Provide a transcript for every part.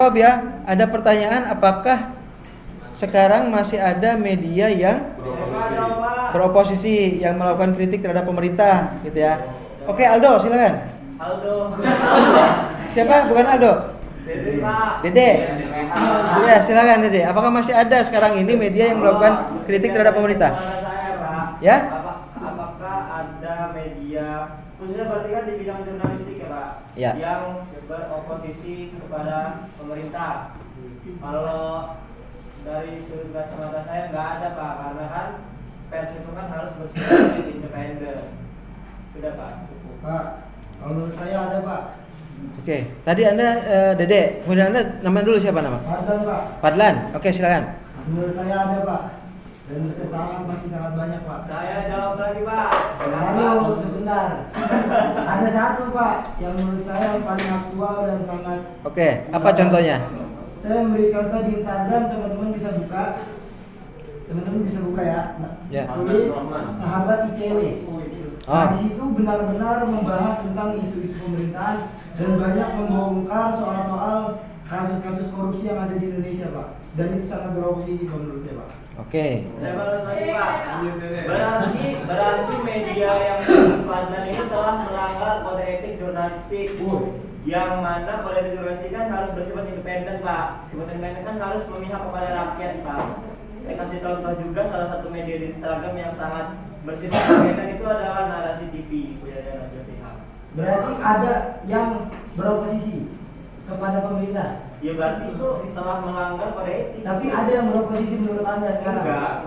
jawab ya. Ada pertanyaan, apakah sekarang masih ada media yang beroposisi yang melakukan kritik terhadap pemerintah gitu ya? Oke, Aldo silakan. Aldo. Siapa? Bukan Aldo. Dede, Pak. Dede. Ya, silakan Dede. Apakah masih ada sekarang ini media yang melakukan kritik terhadap pemerintah? Saya, Pak. Ya? Apakah ada media khususnya berarti kan di bidang jurnalistik ya, Pak? Ya. Yang beroposisi kepada pemerintah? Kalau dari sudut kacamata saya nggak ada, Pak, karena kan pers itu kan harus bersifat independen. Sudah, Pak. Pak, kalau menurut saya ada, Pak. Oke, tadi Anda Dede, kemudian Anda nama dulu siapa nama? Fadlan, Pak. Fadlan. Oke, silakan. Menurut saya ada, Pak. Dan menurut saya masih sangat banyak, Pak. Saya jawab lagi, Pak. Lalu sebentar. Ada satu, Pak, yang menurut saya paling aktual dan sangat. Oke, apa contohnya? Saya memberi contoh di Instagram, teman-teman bisa buka. Teman-teman bisa buka ya. Ya. Tulis sahabat ICW. Nah, di situ benar-benar membahas tentang isu-isu pemerintahan dan banyak membongkar soal-soal kasus-kasus korupsi yang ada di Indonesia, Pak. Dan itu sangat beroposisi menurut saya, Pak. Oke. Saya balas lagi, Pak. Berarti media yang Fadlan ini telah melanggar kode etik jurnalistik. Yang mana kode etik jurnalistik kan harus bersifat independen, Pak. Sifat independen kan harus memihak kepada rakyat, Pak. Saya kasih contoh juga salah satu media di Instagram yang sangat bersifat independen itu adalah Narasi TV punya Najwa Shihab. Berarti ada yang beroposisi kepada pemerintah. Ya berarti itu salah melanggar kode etik. Tapi ada yang beroposisi menurut Anda sekarang? Enggak.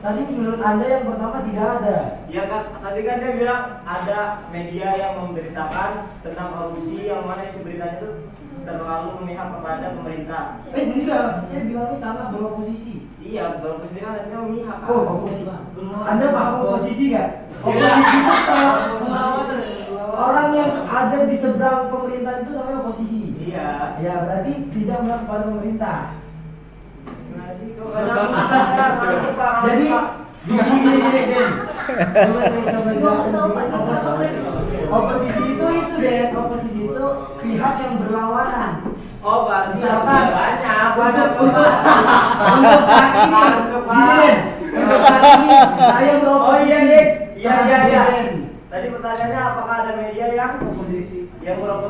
Tadi menurut Anda yang pertama tidak ada. Ya kan, tadi kan dia bilang ada media yang memberitakan tentang korupsi yang mana isi beritanya itu terlalu memihak kepada pemerintah. Enggak, saya bilangnya sangat beroposisi. Iya, beroposisi kan artinya memihak. Oh, oposisi. Anda paham oposisi nggak? Oposisi itu kalau orang yang ada di seberang pemerintah itu namanya oposisi. Iya. Ya, berarti tidak memihak kepada pemerintah. Gimana sih? Jadi gini. Coba saya jelaskan. Oposisi itu deh. Oposisi itu pihak yang berlawanan. Oh, berarti Misalkan banyak. Untuk saat ini saya beroposisi. Iya. Tadi pertanyaannya apakah ada media yang beroposisi? Ya banyak.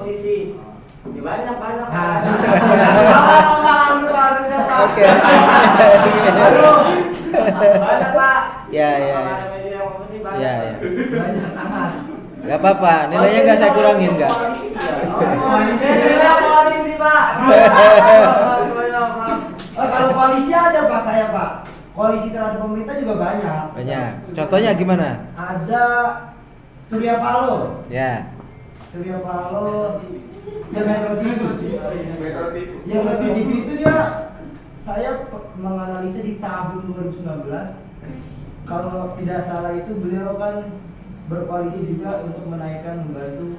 Oke. Banyak, Pak. Ya. Apakah ada media yang beroposisi? Banyak. Ya. Banyak sangat. Gak apa-apa, nilainya nggak saya kurangin nggak? Koalisi, Pak. Kalau koalisi ada, Pak, saya, Pak. Koalisi terhadap pemerintah juga banyak. Banyak. Contohnya gimana? Ada Surya Paloh. Ya. Surya Paloh. Ya Metro TV. Ya Metro TV itu dia saya menganalisa di tahun 2019. Kalau tidak salah itu beliau kan berkoalisi juga untuk menaikkan membantu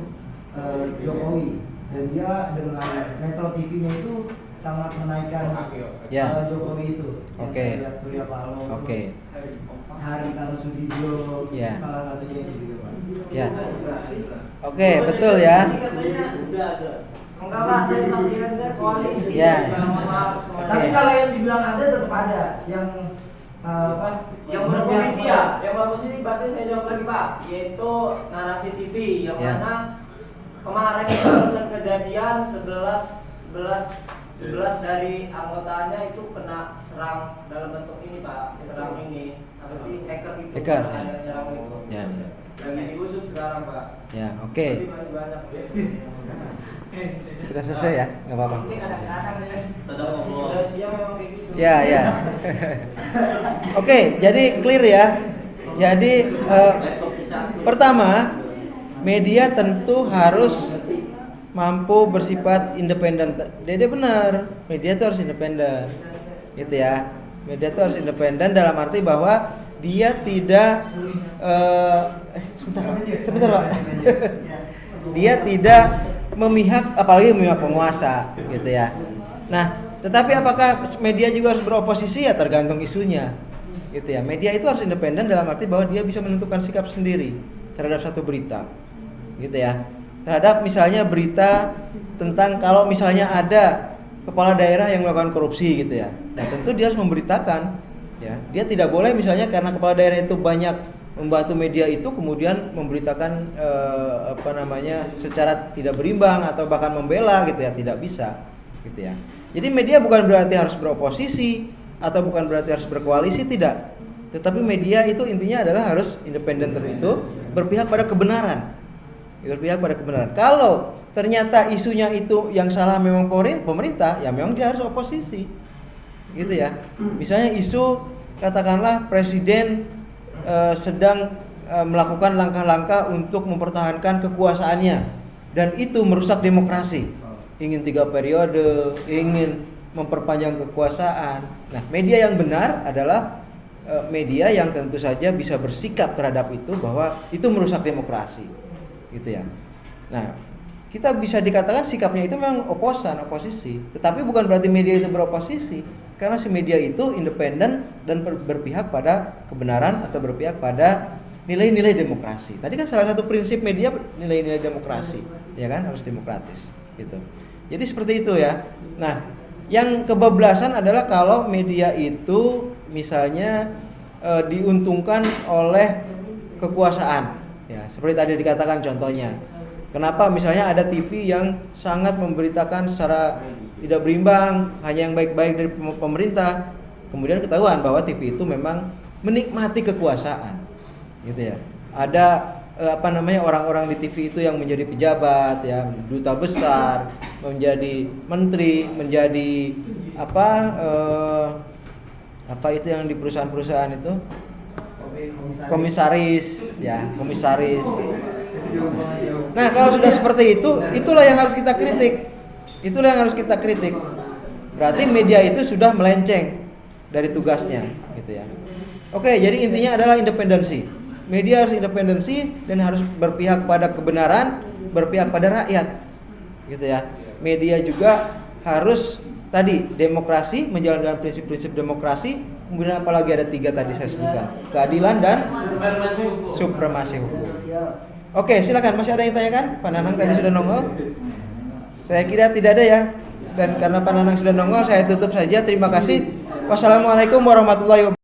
Jokowi, dan dia dengan Metro TV-nya itu sangat menaikkan Jokowi itu. Oke. Lihat Surya Paloh. Oke. Haritanu Sudibyo. Ya. Salah satunya itu juga, Pak. Ya. Oke, betul ya. Enggak, Pak, saya sambilan saya koalisi. Ya. Tapi kalau yang dibilang ada tetap ada yang yang beroposisi ya, yang beroposisi berarti saya jawab lagi, Pak, yaitu Narasi TV yang mana kemarin itu barusan kejadian 11 dari anggotanya itu kena serang dalam bentuk ini, Pak, serang ini apa sih, hacker itu. Hacker. Nyerang itu. Ya. Lagi diusut sekarang, Pak. Ya, oke. Jadi masih banyak. Sudah selesai ya? Nggak apa-apa. Ini kadang-kadang ya. Sudah siang memang kayak gitu. Ya. Oke, jadi clear ya. Jadi pertama, media tentu harus mampu bersifat independen. Dede benar, media itu harus independen, gitu ya. Media itu harus independen dalam arti bahwa dia tidak sebentar Pak. Dia tidak memihak, apalagi memihak penguasa, gitu ya. Nah, tetapi apakah media juga harus beroposisi? Ya tergantung isunya, gitu ya. Media itu harus independen dalam arti bahwa dia bisa menentukan sikap sendiri terhadap satu berita, gitu ya. terhadap misalnya berita tentang kalau misalnya ada kepala daerah yang melakukan korupsi gitu ya. Nah, tentu dia harus memberitakan ya. Dia tidak boleh misalnya karena kepala daerah itu banyak membantu media itu kemudian memberitakan secara tidak berimbang atau bahkan membela gitu ya, tidak bisa gitu ya. Jadi media bukan berarti harus beroposisi atau bukan berarti harus berkoalisi, tidak. Tetapi media itu intinya adalah harus independen itu, berpihak pada kebenaran. Berpihak pada kebenaran. Kalau ternyata isunya itu yang salah memang pemerintah, ya memang dia harus oposisi. Gitu ya. Misalnya isu katakanlah presiden sedang melakukan langkah-langkah untuk mempertahankan kekuasaannya dan itu merusak demokrasi. Ingin 3 periode, ingin memperpanjang kekuasaan. Nah, media yang benar adalah media yang tentu saja bisa bersikap terhadap itu bahwa itu merusak demokrasi, gitu ya. Nah, kita bisa dikatakan sikapnya itu memang oposisi, tetapi bukan berarti media itu beroposisi, karena si media itu independen dan berpihak pada kebenaran atau berpihak pada nilai-nilai demokrasi. Tadi kan salah satu prinsip media nilai-nilai demokrasi, ya kan, harus demokratis, gitu. Jadi seperti itu ya. Nah, yang kebablasan adalah kalau media itu misalnya diuntungkan oleh kekuasaan, ya seperti tadi dikatakan contohnya. Kenapa misalnya ada TV yang sangat memberitakan secara tidak berimbang, hanya yang baik-baik dari pemerintah, kemudian ketahuan bahwa TV itu memang menikmati kekuasaan, gitu ya. Ada orang-orang di TV itu yang menjadi pejabat, ya, duta besar, menjadi menteri, menjadi apa itu yang di perusahaan-perusahaan itu, komisaris. Nah, kalau sudah seperti itu, itulah yang harus kita kritik. Berarti media itu sudah melenceng dari tugasnya, gitu ya. Oke, jadi intinya adalah independensi. Media harus independensi dan harus berpihak pada kebenaran, berpihak pada rakyat, gitu ya. Media juga harus tadi demokrasi, menjalankan prinsip-prinsip demokrasi. Kemudian apalagi ada 3 tadi saya sebutkan, keadilan dan supremasi hukum. Oke, silakan. Masih ada yang tanyakan? Pak Nanang tadi sudah nongol. Saya kira tidak ada ya. Dan karena Pak Nanang sudah nongol, saya tutup saja. Terima kasih. Wassalamualaikum warahmatullahi wabarakatuh.